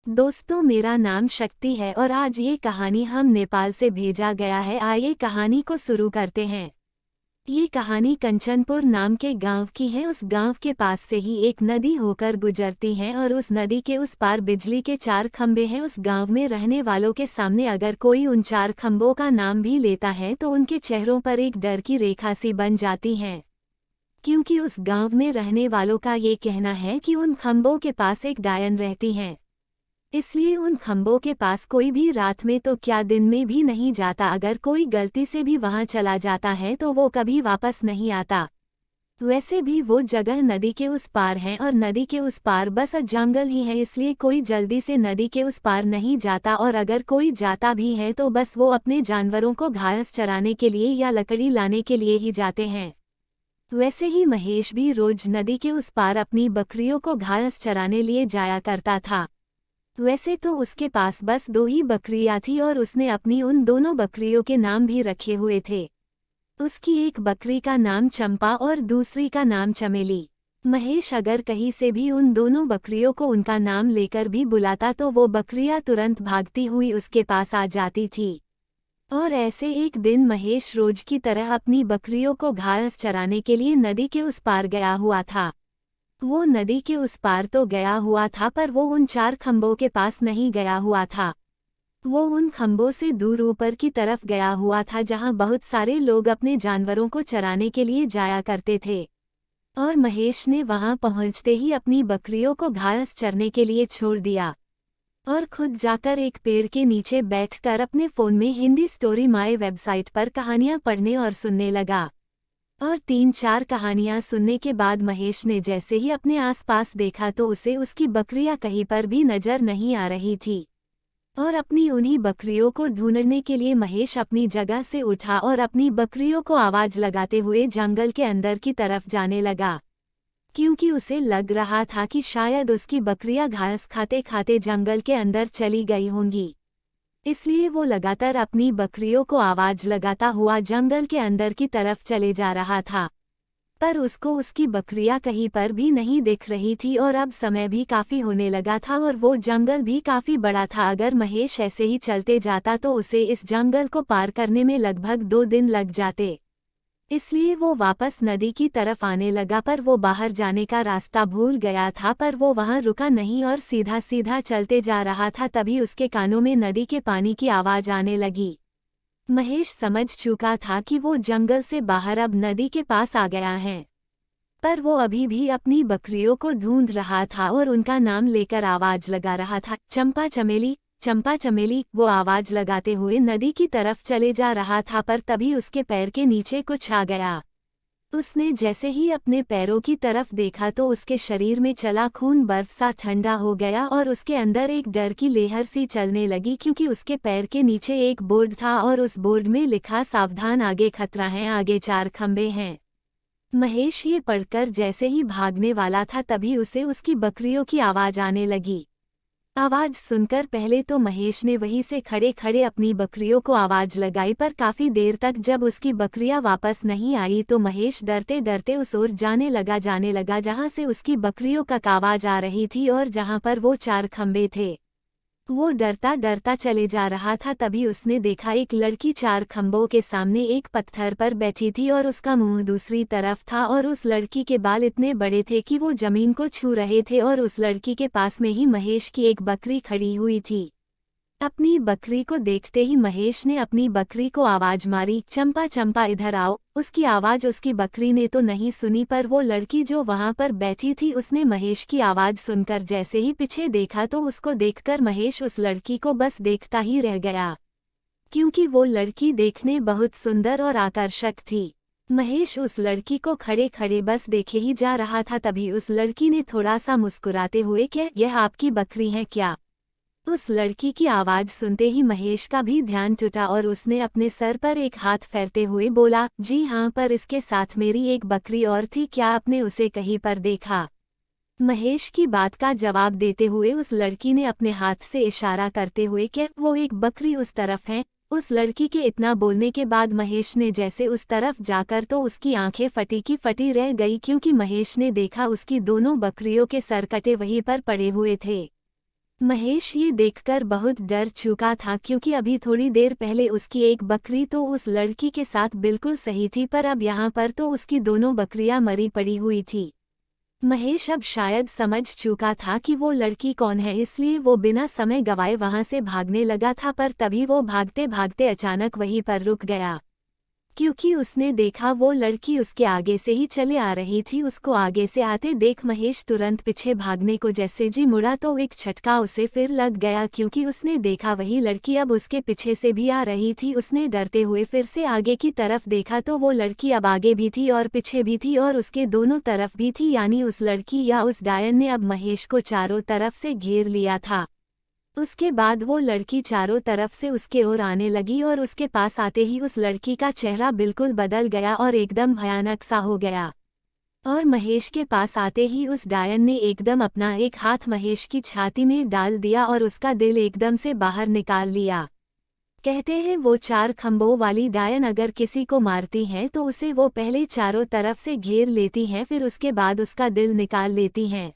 दोस्तों, मेरा नाम शक्ति है और आज ये कहानी हम नेपाल से भेजा गया है। आइए कहानी को शुरू करते हैं। ये कहानी कंचनपुर नाम के गांव की है। उस गांव के पास से ही एक नदी होकर गुजरती है और उस नदी के उस पार बिजली के 4 खंबे हैं। उस गांव में रहने वालों के सामने अगर कोई उन 4 खंबों का नाम भी लेता है तो उनके चेहरों पर एक डर की रेखा सी बन जाती है, क्योंकि उस गांव में रहने वालों का ये कहना है कि उन खंबों के पास एक डायन रहती है। इसलिए उन खंबों के पास कोई भी रात में तो क्या दिन में भी नहीं जाता। अगर कोई गलती से भी वहां चला जाता है तो वो कभी वापस नहीं आता। वैसे भी वो जगह नदी के उस पार है और नदी के उस पार बस जंगल ही है, इसलिए कोई जल्दी से नदी के उस पार नहीं जाता। और अगर कोई जाता भी है तो बस वो अपने जानवरों को घास चराने के लिए या लकड़ी लाने के लिए ही जाते हैं। वैसे ही महेश भी रोज नदी के उस पार अपनी बकरियों को घास चराने लिए जाया करता था। वैसे तो उसके पास बस 2 ही बकरियां थी और उसने अपनी उन दोनों बकरियों के नाम भी रखे हुए थे। उसकी एक बकरी का नाम चंपा और दूसरी का नाम चमेली। महेश अगर कहीं से भी उन दोनों बकरियों को उनका नाम लेकर भी बुलाता तो वो बकरियां तुरंत भागती हुई उसके पास आ जाती थी। और ऐसे एक दिन महेश रोज की तरह अपनी बकरियों को घास चराने के लिए नदी के उस पार गया हुआ था। वो नदी के उस पार तो गया हुआ था, पर वो उन 4 खंबों के पास नहीं गया हुआ था। वो उन खंबों से दूर ऊपर की तरफ गया हुआ था, जहां बहुत सारे लोग अपने जानवरों को चराने के लिए जाया करते थे। और महेश ने वहां पहुंचते ही अपनी बकरियों को घास चरने के लिए छोड़ दिया और खुद जाकर एक पेड़ के नीचे बैठकर अपने फ़ोन में हिंदी स्टोरी माय वेबसाइट पर कहानियां पढ़ने और सुनने लगा। और 3-4 कहानियां सुनने के बाद महेश ने जैसे ही अपने आसपास देखा तो उसे उसकी बकरियां कहीं पर भी नजर नहीं आ रही थी। और अपनी उन्हीं बकरियों को ढूंढने के लिए महेश अपनी जगह से उठा और अपनी बकरियों को आवाज लगाते हुए जंगल के अंदर की तरफ जाने लगा, क्योंकि उसे लग रहा था कि शायद उसकी बकरियां घास खाते खाते जंगल के अंदर चली गई होंगी। इसलिए वो लगातार अपनी बकरियों को आवाज लगाता हुआ जंगल के अंदर की तरफ चले जा रहा था, पर उसको उसकी बकरियां कहीं पर भी नहीं दिख रही थी। और अब समय भी काफी होने लगा था और वो जंगल भी काफी बड़ा था। अगर महेश ऐसे ही चलते जाता तो उसे इस जंगल को पार करने में लगभग 2 दिन लग जाते। इसलिए वो वापस नदी की तरफ आने लगा, पर वो बाहर जाने का रास्ता भूल गया था। पर वो वहां रुका नहीं और सीधा सीधा चलते जा रहा था। तभी उसके कानों में नदी के पानी की आवाज आने लगी। महेश समझ चुका था कि वो जंगल से बाहर अब नदी के पास आ गया है, पर वो अभी भी अपनी बकरियों को ढूंढ रहा था और उनका नाम लेकर आवाज लगा रहा था, चंपा चमेली, चंपा चमेली। वो आवाज लगाते हुए नदी की तरफ चले जा रहा था, पर तभी उसके पैर के नीचे कुछ आ गया। उसने जैसे ही अपने पैरों की तरफ देखा तो उसके शरीर में चला खून बर्फ सा ठंडा हो गया और उसके अंदर एक डर की लहर सी चलने लगी, क्योंकि उसके पैर के नीचे एक बोर्ड था और उस बोर्ड में लिखा, सावधान, आगे खतरा है, आगे 4 खंबे हैं। महेश ये पढ़कर जैसे ही भागने वाला था तभी उसे उसकी बकरियों की आवाज आने लगी। आवाज सुनकर पहले तो महेश ने वहीं से खड़े खड़े अपनी बकरियों को आवाज लगाई, पर काफी देर तक जब उसकी बकरियां वापस नहीं आई तो महेश डरते डरते उस ओर जाने लगा जहां से उसकी बकरियों का आवाज आ रही थी और जहां पर वो 4 खंबे थे। वो डरता डरता चले जा रहा था। तभी उसने देखा एक लड़की 4 खंबों के सामने एक पत्थर पर बैठी थी और उसका मुंह दूसरी तरफ था और उस लड़की के बाल इतने बड़े थे कि वो जमीन को छू रहे थे। और उस लड़की के पास में ही महेश की एक बकरी खड़ी हुई थी। अपनी बकरी को देखते ही महेश ने अपनी बकरी को आवाज मारी, चंपा चंपा इधर आओ। उसकी आवाज उसकी बकरी ने तो नहीं सुनी, पर वो लड़की जो वहां पर बैठी थी उसने महेश की आवाज सुनकर जैसे ही पीछे देखा तो उसको देखकर महेश उस लड़की को बस देखता ही रह गया, क्योंकि वो लड़की देखने बहुत सुंदर और आकर्षक थी। महेश उस लड़की को खड़े खड़े बस देखे ही जा रहा था। तभी उस लड़की ने थोड़ा सा मुस्कुराते हुए, क्या यह आपकी बकरी है क्या? उस लड़की की आवाज सुनते ही महेश का भी ध्यान टूटा और उसने अपने सर पर एक हाथ फेरते हुए बोला, जी हाँ, पर इसके साथ मेरी एक बकरी और थी, क्या आपने उसे कहीं पर देखा? महेश की बात का जवाब देते हुए उस लड़की ने अपने हाथ से इशारा करते हुए, क्या वो एक बकरी उस तरफ है? उस लड़की के इतना बोलने के बाद महेश ने जैसे उस तरफ जाकर तो उसकी आंखें फटी की फटी रह गई, क्योंकि महेश ने देखा उसकी दोनों बकरियों के सर कटे वहीं पर पड़े हुए थे। महेश ये देखकर बहुत डर चुका था क्योंकि अभी थोड़ी देर पहले उसकी एक बकरी तो उस लड़की के साथ बिल्कुल सही थी, पर अब यहाँ पर तो उसकी दोनों बकरियां मरी पड़ी हुई थी। महेश अब शायद समझ चुका था कि वो लड़की कौन है, इसलिए वो बिना समय गवाए वहां से भागने लगा था, पर तभी वो भागते भागते अचानक वहीं पर रुक गया क्योंकि उसने देखा वो लड़की उसके आगे से ही चले आ रही थी। उसको आगे से आते देख महेश तुरंत पीछे भागने को जैसे जी मुड़ा तो एक झटका उसे फिर लग गया क्योंकि उसने देखा वही लड़की अब उसके पीछे से भी आ रही थी। उसने डरते हुए फिर से आगे की तरफ देखा तो वो लड़की अब आगे भी थी और पीछे भी थी और उसके दोनों तरफ भी थी, यानी उस लड़की या उस डायन ने अब महेश को चारों तरफ से घेर लिया था। उसके बाद वो लड़की चारों तरफ से उसके ओर आने लगी और उसके पास आते ही उस लड़की का चेहरा बिल्कुल बदल गया और एकदम भयानक सा हो गया। और महेश के पास आते ही उस डायन ने एकदम अपना एक हाथ महेश की छाती में डाल दिया और उसका दिल एकदम से बाहर निकाल लिया। कहते हैं वो 4 खंभों वाली डायन अगर किसी को मारती हैं तो उसे वो पहले चारों तरफ से घेर लेती हैं, फिर उसके बाद उसका दिल निकाल लेती हैं।